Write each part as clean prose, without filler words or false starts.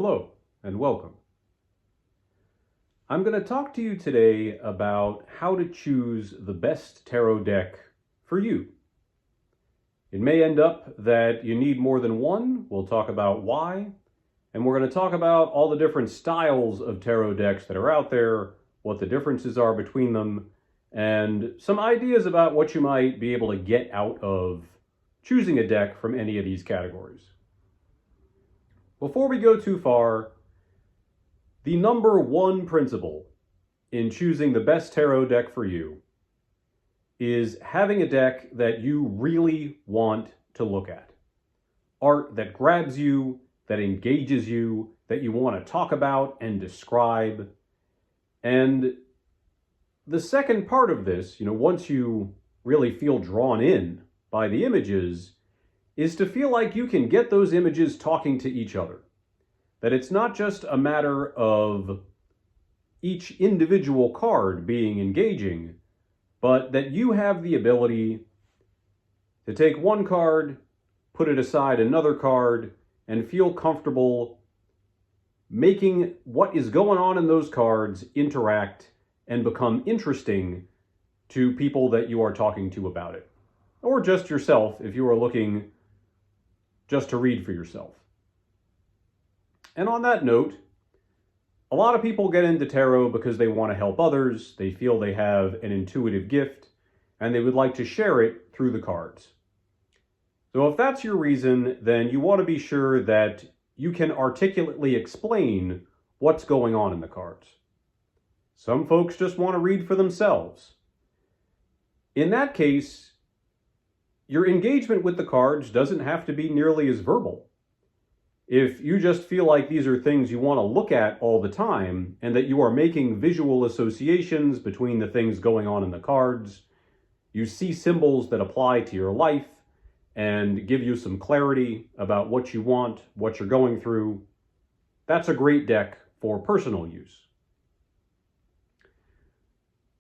Hello and welcome. I'm going to talk to you today about how to choose the best tarot deck for you. It may end up that you need more than one. We'll talk about why. And we're going to talk about all the different styles of tarot decks that are out there, what the differences are between them, and some ideas about what you might be able to get out of choosing a deck from any of these categories. Before we go too far, the number one principle in choosing the best tarot deck for you is having a deck that you really want to look at. Art that grabs you, that engages you, that you want to talk about and describe. And the second part of this, once you really feel drawn in by the images, is to feel like you can get those images talking to each other. That it's not just a matter of each individual card being engaging, but that you have the ability to take one card, put it aside another card, and feel comfortable making what is going on in those cards interact and become interesting to people that you are talking to about it. Or just yourself if you are looking just to read for yourself. And on that note, a lot of people get into tarot because they want to help others, they feel they have an intuitive gift, and they would like to share it through the cards. So if that's your reason, then you want to be sure that you can articulately explain what's going on in the cards. Some folks just want to read for themselves. In that case, your engagement with the cards doesn't have to be nearly as verbal. If you just feel like these are things you want to look at all the time, and that you are making visual associations between the things going on in the cards, you see symbols that apply to your life and give you some clarity about what you want, what you're going through, that's a great deck for personal use.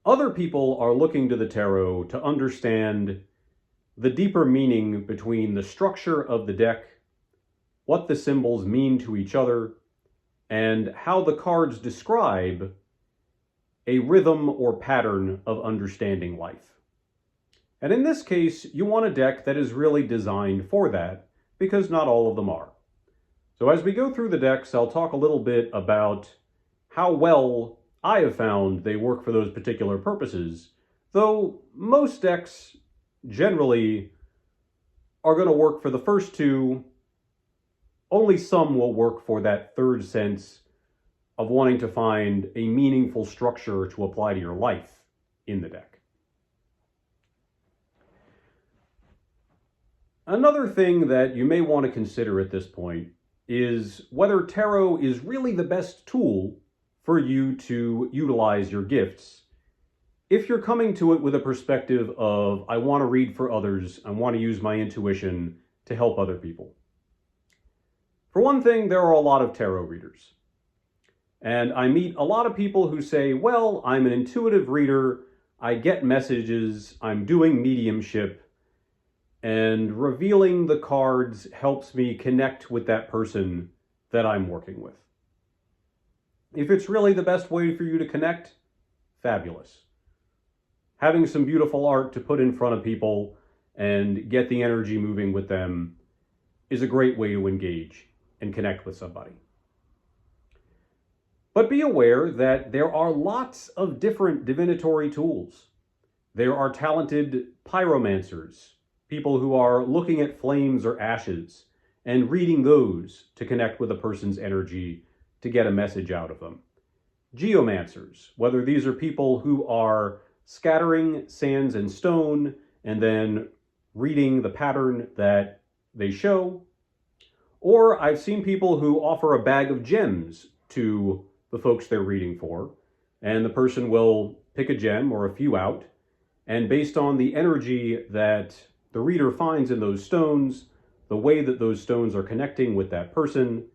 Other people are looking to the tarot to understand the deeper meaning between the structure of the deck, what the symbols mean to each other, and how the cards describe a rhythm or pattern of understanding life. And in this case, you want a deck that is really designed for that, because not all of them are. So as we go through the decks, I'll talk a little bit about how well I have found they work for those particular purposes, though most decks generally are going to work for the first two. Only some will work for that third sense of wanting to find a meaningful structure to apply to your life in the deck. Another thing that you may want to consider at this point is whether tarot is really the best tool for you to utilize your gifts. If you're coming to it with a perspective of, I want to read for others, I want to use my intuition to help other people. For one thing, there are a lot of tarot readers. And I meet a lot of people who say, well, I'm an intuitive reader, I get messages, I'm doing mediumship, and revealing the cards helps me connect with that person that I'm working with. If it's really the best way for you to connect, fabulous. Having some beautiful art to put in front of people and get the energy moving with them is a great way to engage and connect with somebody. But be aware that there are lots of different divinatory tools. There are talented pyromancers, people who are looking at flames or ashes and reading those to connect with a person's energy to get a message out of them. Geomancers, whether these are people who are scattering sands and stone and then reading the pattern that they show, or I've seen people who offer a bag of gems to the folks they're reading for, and the person will pick a gem or a few out, and based on the energy that the reader finds in those stones, the way that those stones are connecting with that person,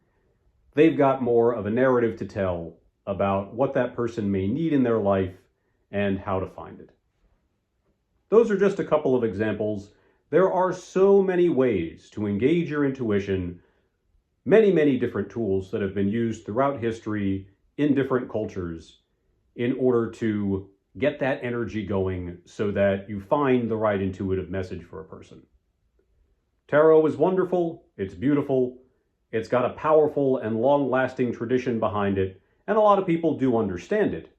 they've got more of a narrative to tell about what that person may need in their life and how to find it. Those are just a couple of examples. There are so many ways to engage your intuition, many, many different tools that have been used throughout history in different cultures in order to get that energy going so that you find the right intuitive message for a person. Tarot is wonderful, it's beautiful, it's got a powerful and long-lasting tradition behind it, and a lot of people do understand it.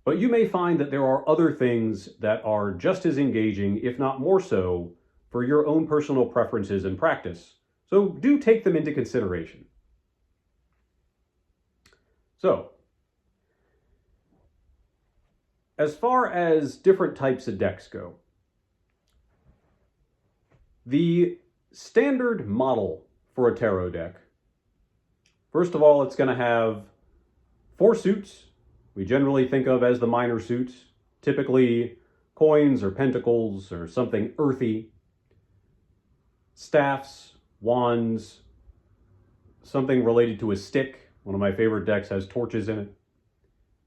But you may find that there are other things that are just as engaging, if not more so, for your own personal preferences and practice. So do take them into consideration. So, as far as different types of decks go, the standard model for a tarot deck, first of all, it's going to have 4 suits. We generally think of as the minor suits, typically coins or pentacles or something earthy, staffs, wands, something related to a stick. One of my favorite decks has torches in it.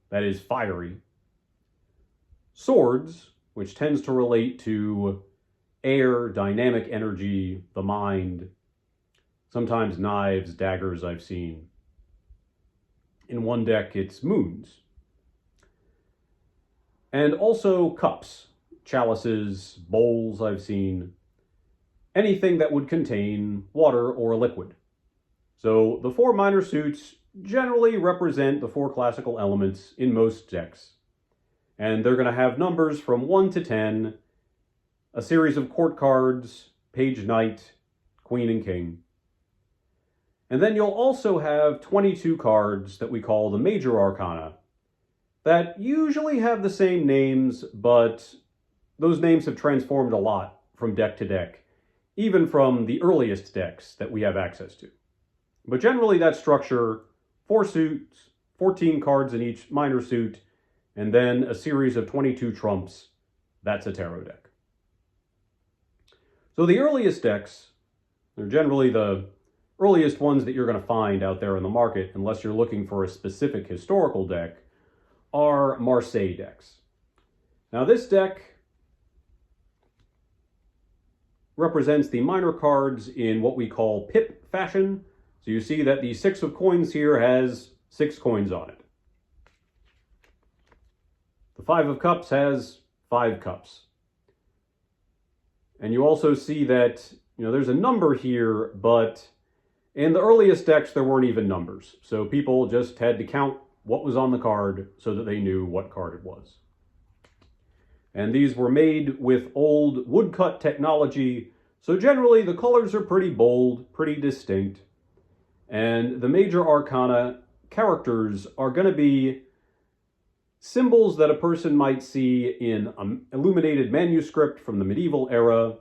That is fiery. Swords, which tends to relate to air, dynamic energy, the mind. Sometimes knives, daggers I've seen. In one deck, it's moons. And also cups, chalices, bowls I've seen. Anything that would contain water or a liquid. So the 4 minor suits generally represent the 4 classical elements in most decks. And they're going to have numbers from 1 to 10, a series of court cards, page knight, queen and king. And then you'll also have 22 cards that we call the major arcana that usually have the same names, but those names have transformed a lot from deck to deck, even from the earliest decks that we have access to. But generally that structure, 4 suits, 14 cards in each minor suit, and then a series of 22 trumps, that's a tarot deck. So the earliest decks, they're generally the earliest ones that you're going to find out there in the market, unless you're looking for a specific historical deck, are Marseille decks. Now this deck represents the minor cards in what we call pip fashion. So you see that the 6 of coins here has 6 coins on it. The 5 of cups has 5 cups. And you also see that, there's a number here, but in the earliest decks, there weren't even numbers. So people just had to count what was on the card so that they knew what card it was. And these were made with old woodcut technology. So generally the colors are pretty bold, pretty distinct. And the major arcana characters are going to be symbols that a person might see in an illuminated manuscript from the medieval era,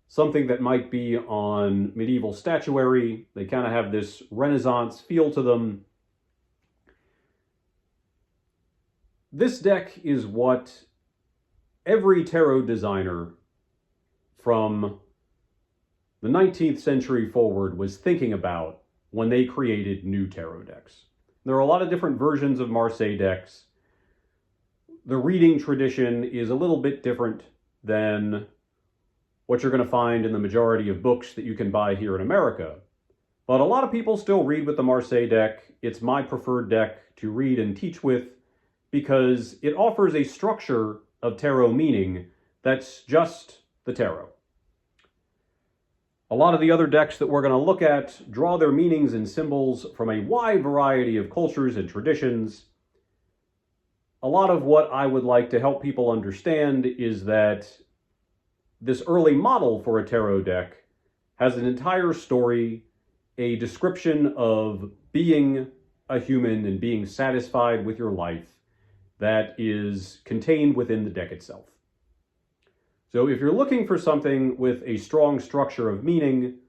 something that might be on medieval statuary. They kind of have this Renaissance feel to them. This deck is what every tarot designer from the 19th century forward was thinking about when they created new tarot decks. There are a lot of different versions of Marseille decks. The reading tradition is a little bit different than what you're going to find in the majority of books that you can buy here in America. But a lot of people still read with the Marseille deck. It's my preferred deck to read and teach with because it offers a structure of tarot meaning that's just the tarot. A lot of the other decks that we're going to look at draw their meanings and symbols from a wide variety of cultures and traditions. A lot of what I would like to help people understand is that this early model for a tarot deck has an entire story, a description of being a human and being satisfied with your life that is contained within the deck itself. So if you're looking for something with a strong structure of meaning,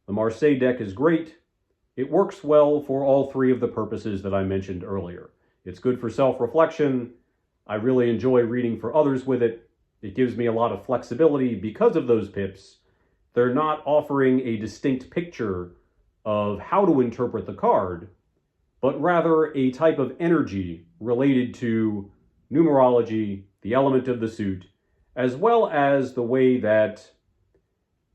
the Marseille deck is great. It works well for all 3 of the purposes that I mentioned earlier. It's good for self-reflection. I really enjoy reading for others with it. It gives me a lot of flexibility because of those pips. They're not offering a distinct picture of how to interpret the card, but rather a type of energy related to numerology, the element of the suit, as well as the way that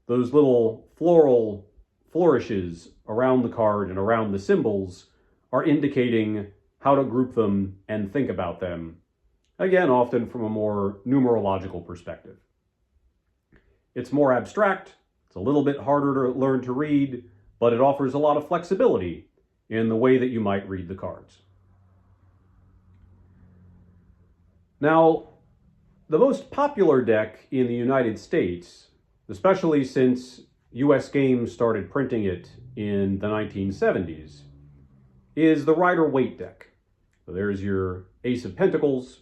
those little floral flourishes around the card and around the symbols are indicating how to group them and think about them, again, often from a more numerological perspective. It's more abstract, it's a little bit harder to learn to read, but it offers a lot of flexibility in the way that you might read the cards. Now, the most popular deck in the United States, especially since US Games started printing it in the 1970s, is the Rider-Waite deck. So there's your Ace of Pentacles,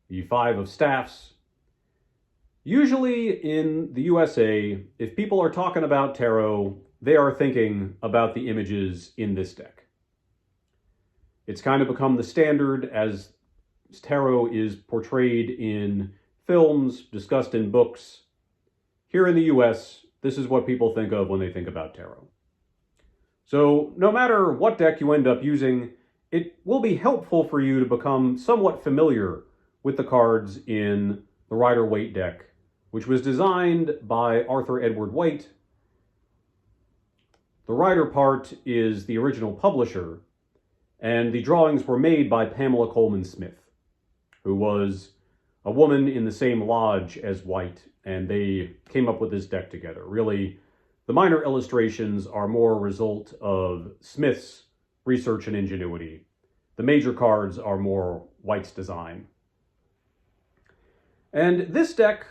the Five of Staffs. Usually in the USA, if people are talking about tarot, they are thinking about the images in this deck. It's kind of become the standard as tarot is portrayed in films, discussed in books. Here in the US, this is what people think of when they think about tarot. So no matter what deck you end up using, it will be helpful for you to become somewhat familiar with the cards in the Rider-Waite deck, which was designed by Arthur Edward Waite. The Rider part is the original publisher, and the drawings were made by Pamela Colman Smith, who was a woman in the same lodge as Waite, and they came up with this deck together. Really, the minor illustrations are more a result of Smith's research and ingenuity. The major cards are more Waite's design. And this deck,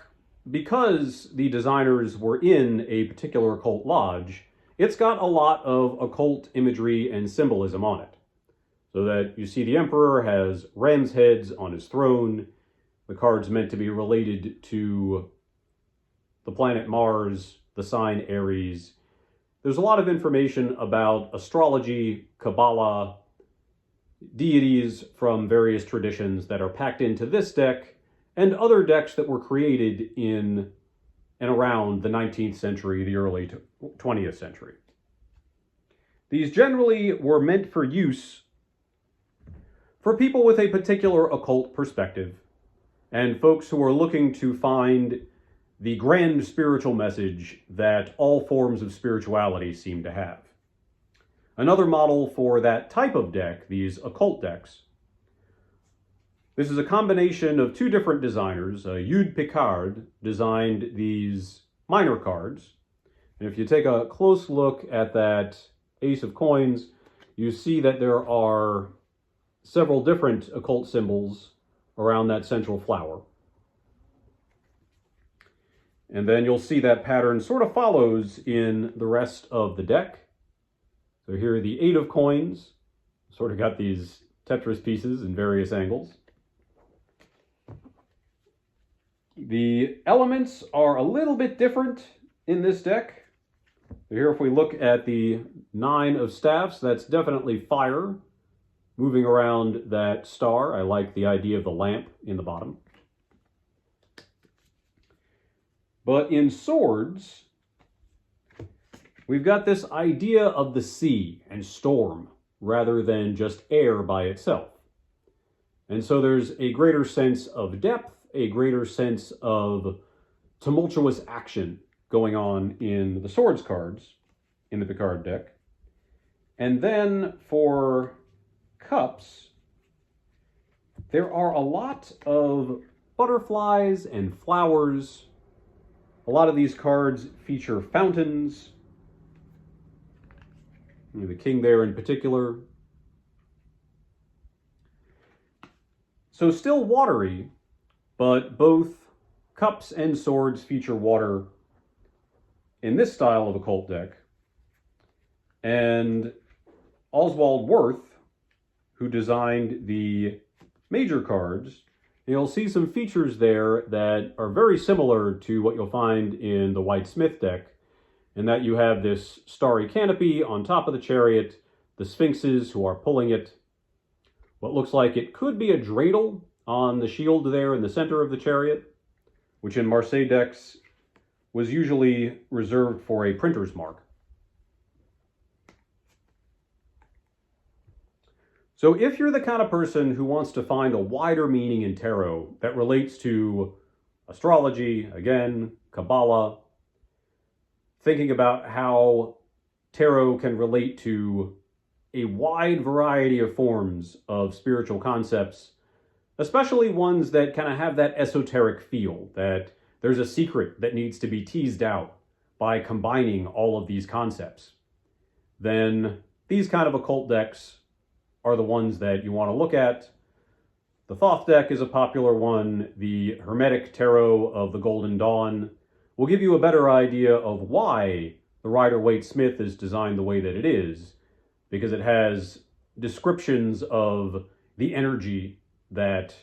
because the designers were in a particular occult lodge, it's got a lot of occult imagery and symbolism on it. So that you see the Emperor has ram's heads on his throne. The card's meant to be related to the planet Mars, the sign Aries. There's a lot of information about astrology, Kabbalah, deities from various traditions that are packed into this deck and other decks that were created in and around the 19th century, the early 20th century. These generally were meant for use for people with a particular occult perspective and folks who are looking to find the grand spiritual message that all forms of spirituality seem to have. Another model for that type of deck, these occult decks, this is a combination of two different designers. Eudes Picard designed these minor cards. And if you take a close look at that Ace of Coins, you see that there are several different occult symbols around that central flower. And then you'll see that pattern sort of follows in the rest of the deck. So here are the Eight of Coins, sort of got these Tetris pieces in various angles. The elements are a little bit different in this deck. So here if we look at the Nine of Staffs, that's definitely fire moving around that star. I like the idea of the lamp in the bottom. But in swords, we've got this idea of the sea and storm rather than just air by itself. And so there's a greater sense of depth, a greater sense of tumultuous action going on in the swords cards in the Picard deck. And then for cups, there are a lot of butterflies and flowers. A lot of these cards feature fountains. The king there in particular. So still watery, but both cups and swords feature water in this style of occult deck. And Oswald Worth, who designed the major cards, you'll see some features there that are very similar to what you'll find in the Waite-Smith deck, in that you have this starry canopy on top of the chariot, the sphinxes who are pulling it, what looks like it could be a dreidel on the shield there in the center of the chariot, which in Marseille decks was usually reserved for a printer's mark. So if you're the kind of person who wants to find a wider meaning in tarot that relates to astrology, again, Kabbalah, thinking about how tarot can relate to a wide variety of forms of spiritual concepts, especially ones that kind of have that esoteric feel, that there's a secret that needs to be teased out by combining all of these concepts, then these kind of occult decks are the ones that you want to look at. The Thoth deck is a popular one. The Hermetic Tarot of the Golden Dawn will give you a better idea of why the Rider-Waite-Smith is designed the way that it is, because it has descriptions of the energy that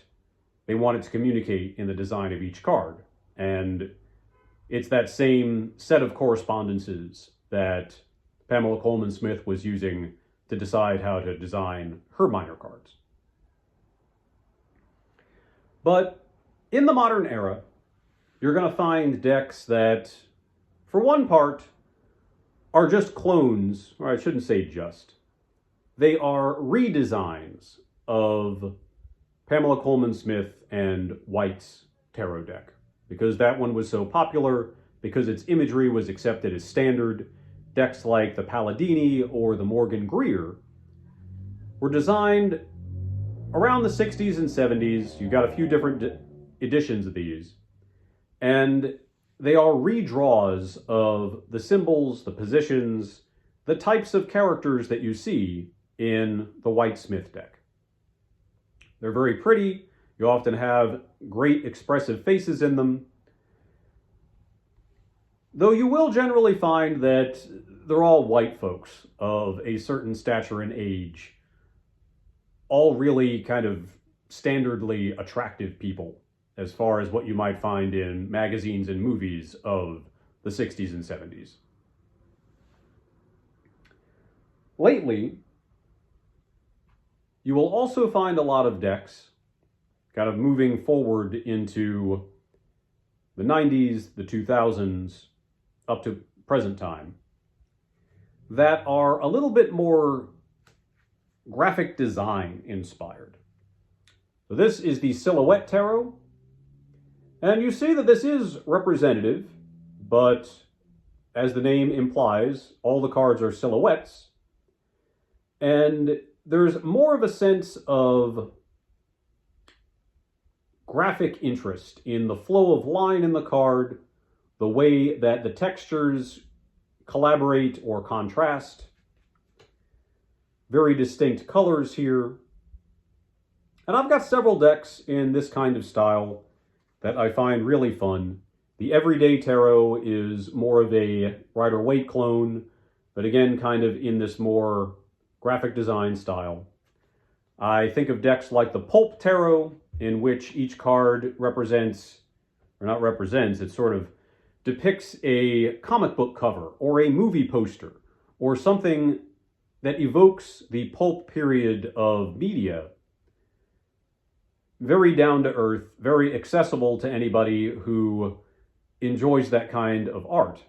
they wanted to communicate in the design of each card. And it's that same set of correspondences that Pamela Coleman Smith was using to decide how to design her minor cards. But in the modern era, you're going to find decks that, for one part, are just clones, or I shouldn't say just. They are redesigns of Pamela Coleman Smith and White's tarot deck, because that one was so popular, because its imagery was accepted as standard. Decks like the Palladini or the Morgan Greer were designed around the 60s and 70s. You've got a few different editions of these, and they are redraws of the symbols, the positions, the types of characters that you see in the White-Smith deck. They're very pretty. You often have great expressive faces in them, though you will generally find that they're all white folks of a certain stature and age, all really kind of standardly attractive people as far as what you might find in magazines and movies of the 60s and 70s. Lately, you will also find a lot of decks kind of moving forward into the 90s, the 2000s, up to present time, that are a little bit more graphic design inspired. So this is the Silhouette Tarot, and you see that this is representative, but as the name implies, all the cards are silhouettes, and there's more of a sense of graphic interest in the flow of line in the card, the way that the textures collaborate or contrast. Very distinct colors here. And I've got several decks in this kind of style that I find really fun. The Everyday Tarot is more of a Rider-Waite clone, but again, kind of in this more graphic design style. I think of decks like the Pulp Tarot, in which each card represents, or not represents, it sort of depicts a comic book cover or a movie poster or something that evokes the pulp period of media. Very down to earth, very accessible to anybody who enjoys that kind of art.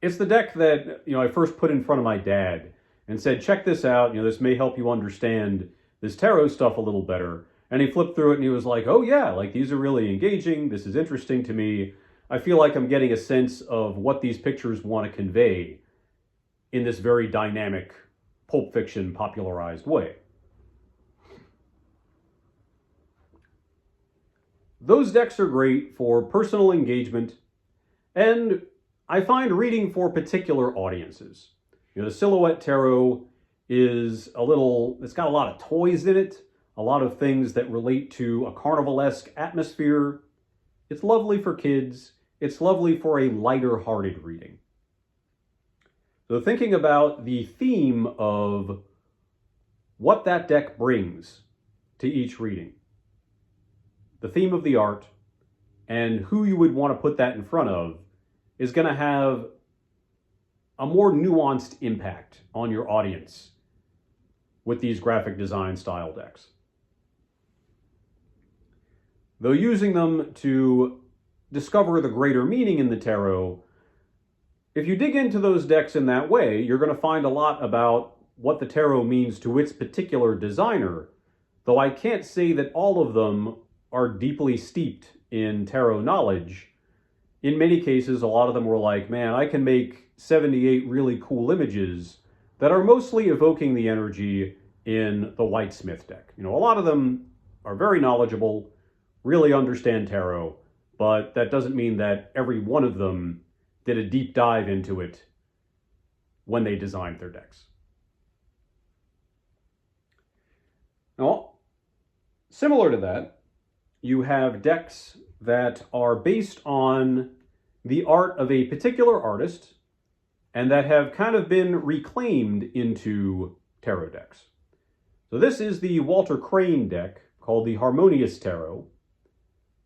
It's the deck that, I first put in front of my dad and said, check this out, this may help you understand this tarot stuff a little better. And he flipped through it and he was like, oh yeah, like these are really engaging. This is interesting to me. I feel like I'm getting a sense of what these pictures want to convey in this very dynamic Pulp Fiction popularized way. Those decks are great for personal engagement, and I find reading for particular audiences. The Silhouette Tarot is it's got a lot of toys in it, a lot of things that relate to a carnivalesque atmosphere. It's lovely for kids. It's lovely for a lighter-hearted reading. So thinking about the theme of what that deck brings to each reading, the theme of the art, and who you would want to put that in front of is going to have a more nuanced impact on your audience with these graphic design style decks. Though using them to discover the greater meaning in the tarot, if you dig into those decks in that way, you're going to find a lot about what the tarot means to its particular designer, though I can't say that all of them are deeply steeped in tarot knowledge. in many cases, a lot of them were like, man, I can make 78 really cool images that are mostly evoking the energy in the Whitesmith deck. A lot of them are very knowledgeable, really understand tarot, but that doesn't mean that every one of them did a deep dive into it when they designed their decks. Now, similar to that, you have decks that are based on the art of a particular artist and that have kind of been reclaimed into tarot decks. So this is the Walter Crane deck called the Harmonious Tarot.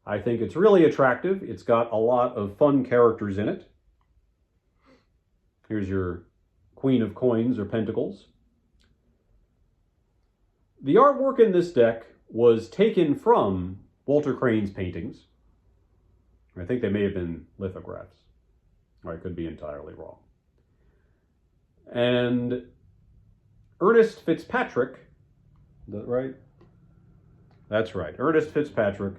I think it's really attractive. It's got a lot of fun characters in it. Here's your Queen of Coins or Pentacles. The artwork in this deck was taken from Walter Crane's paintings. I think they may have been lithographs, or I could be entirely wrong. And Ernest Fitzpatrick, is that right? That's right. Ernest Fitzpatrick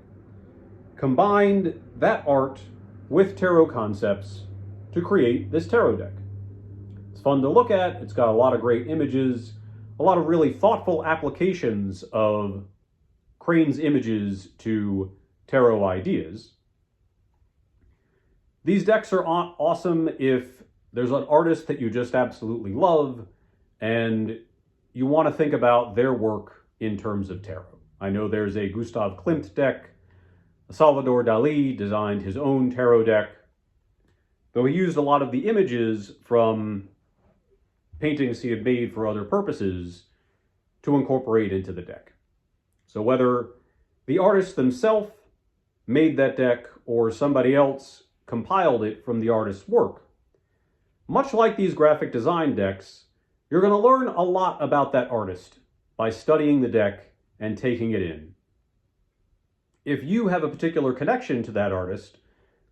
combined that art with tarot concepts to create this tarot deck. It's fun to look at. It's got a lot of great images, a lot of really thoughtful applications of Crane's images to tarot ideas. These decks are awesome if there's an artist that you just absolutely love and you want to think about their work in terms of tarot. I know there's a Gustav Klimt deck. Salvador Dali designed his own tarot deck, though he used a lot of the images from paintings he had made for other purposes to incorporate into the deck. So whether the artist themselves made that deck or somebody else compiled it from the artist's work, much like these graphic design decks, you're going to learn a lot about that artist by studying the deck and taking it in. If you have a particular connection to that artist,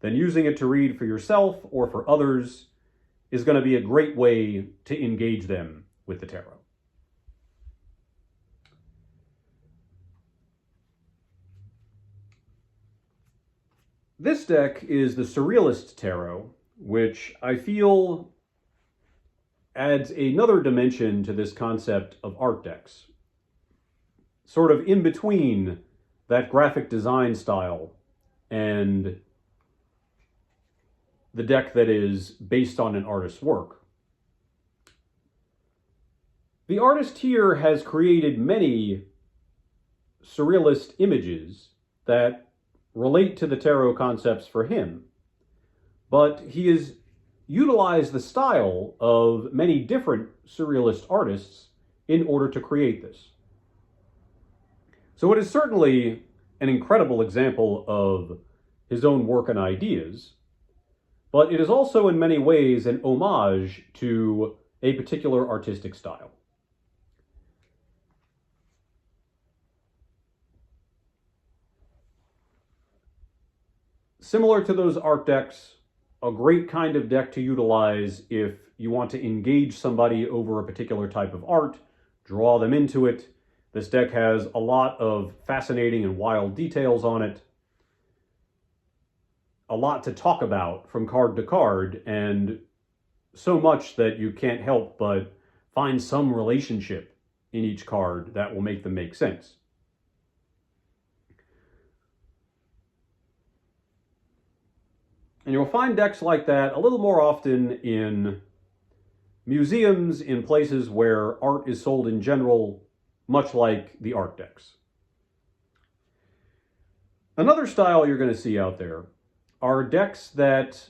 then using it to read for yourself or for others is going to be a great way to engage them with the tarot. This deck is the Surrealist Tarot, which I feel adds another dimension to this concept of art decks. Sort of in between that graphic design style and the deck that is based on an artist's work. The artist here has created many surrealist images that relate to the tarot concepts for him, but he has utilized the style of many different surrealist artists in order to create this. So it is certainly an incredible example of his own work and ideas, but it is also in many ways an homage to a particular artistic style. Similar to those art decks, a great kind of deck to utilize if you want to engage somebody over a particular type of art, draw them into it. This deck has a lot of fascinating and wild details on it, a lot to talk about from card to card, and so much that you can't help but find some relationship in each card that will make them make sense. And you'll find decks like that a little more often in museums, in places where art is sold in general, much like the art decks. Another style you're going to see out there are decks that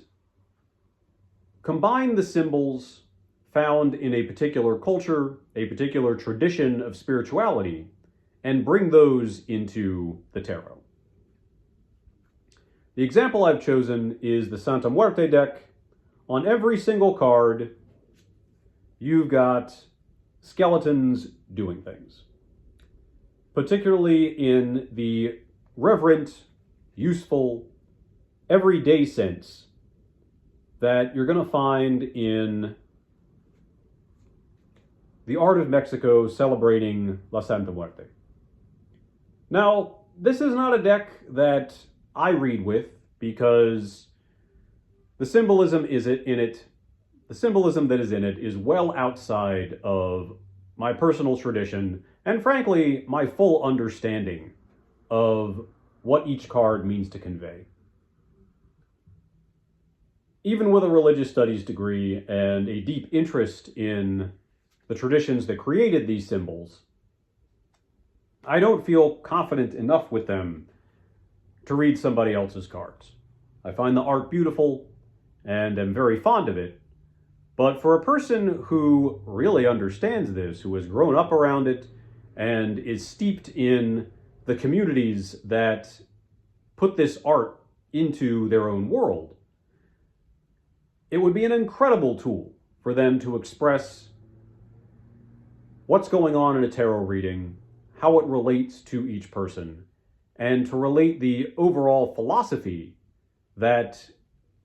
combine the symbols found in a particular culture, a particular tradition of spirituality, and bring those into the tarot. The example I've chosen is the Santa Muerte deck. On every single card, you've got skeletons doing things, particularly in the reverent, useful, everyday sense that you're going to find in the art of Mexico celebrating La Santa Muerte. Now, this is not a deck that I read with because The symbolism the symbolism that is in it is well outside of my personal tradition and frankly my full understanding of what each card means to convey. Even with a religious studies degree and a deep interest in the traditions that created these symbols, I don't feel confident enough with them to read somebody else's cards. I find the art beautiful and am very fond of it, but for a person who really understands this, who has grown up around it and is steeped in the communities that put this art into their own world, it would be an incredible tool for them to express what's going on in a tarot reading, how it relates to each person, and to relate the overall philosophy that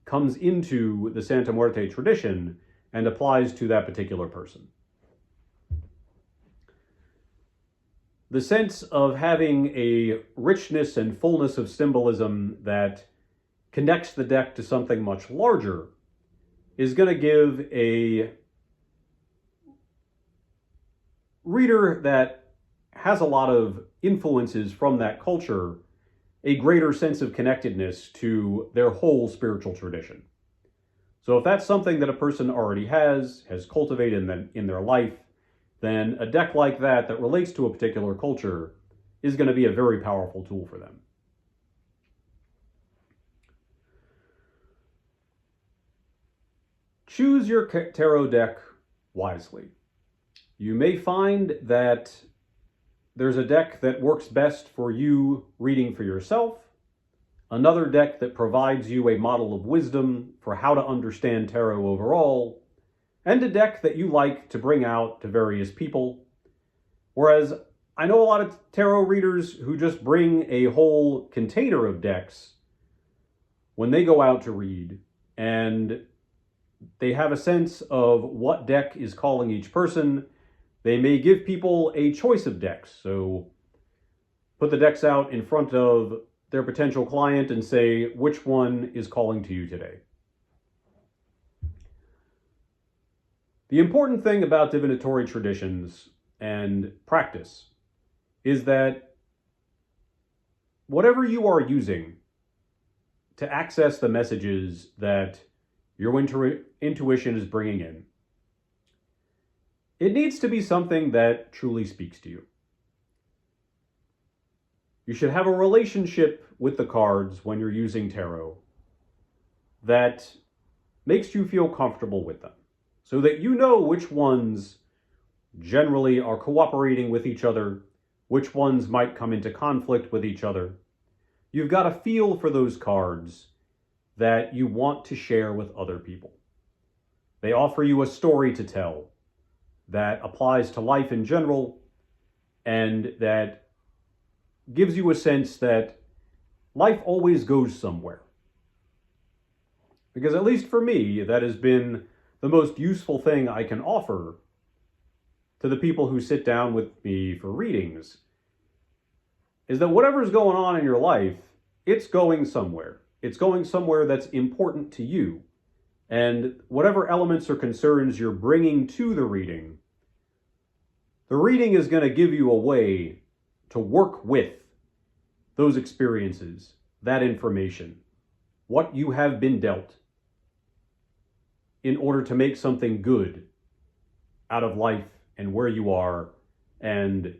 comes into the Santa Muerte tradition and applies to that particular person. The sense of having a richness and fullness of symbolism that connects the deck to something much larger is going to give a reader that has a lot of influences from that culture a greater sense of connectedness to their whole spiritual tradition. So if that's something that a person already has cultivated in their life, then a deck like that relates to a particular culture is going to be a very powerful tool for them. Choose your tarot deck wisely. You may find that there's a deck that works best for you reading for yourself, another deck that provides you a model of wisdom for how to understand tarot overall, and a deck that you like to bring out to various people. Whereas I know a lot of tarot readers who just bring a whole container of decks when they go out to read, and they have a sense of what deck is calling each person. They may give people a choice of decks. So put the decks out in front of their potential client and say, which one is calling to you today? The important thing about divinatory traditions and practice is that whatever you are using to access the messages that your intuition is bringing in, it needs to be something that truly speaks to you. You should have a relationship with the cards when you're using tarot that makes you feel comfortable with them, so that you know which ones generally are cooperating with each other, which ones might come into conflict with each other. You've got a feel for those cards that you want to share with other people. They offer you a story to tell that applies to life in general, and that gives you a sense that life always goes somewhere. Because at least for me, that has been the most useful thing I can offer to the people who sit down with me for readings, is that whatever's going on in your life, it's going somewhere. It's going somewhere that's important to you. And whatever elements or concerns you're bringing to the reading is going to give you a way to work with those experiences, that information, what you have been dealt, in order to make something good out of life and where you are and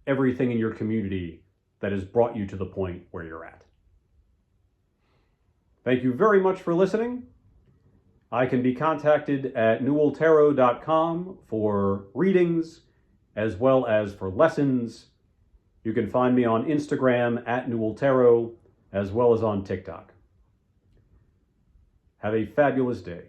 everything in your community that has brought you to the point where you're at. Thank you very much for listening. I can be contacted at newelltarot.com for readings as well as for lessons. You can find me on Instagram at newelltarot as well as on TikTok. Have a fabulous day.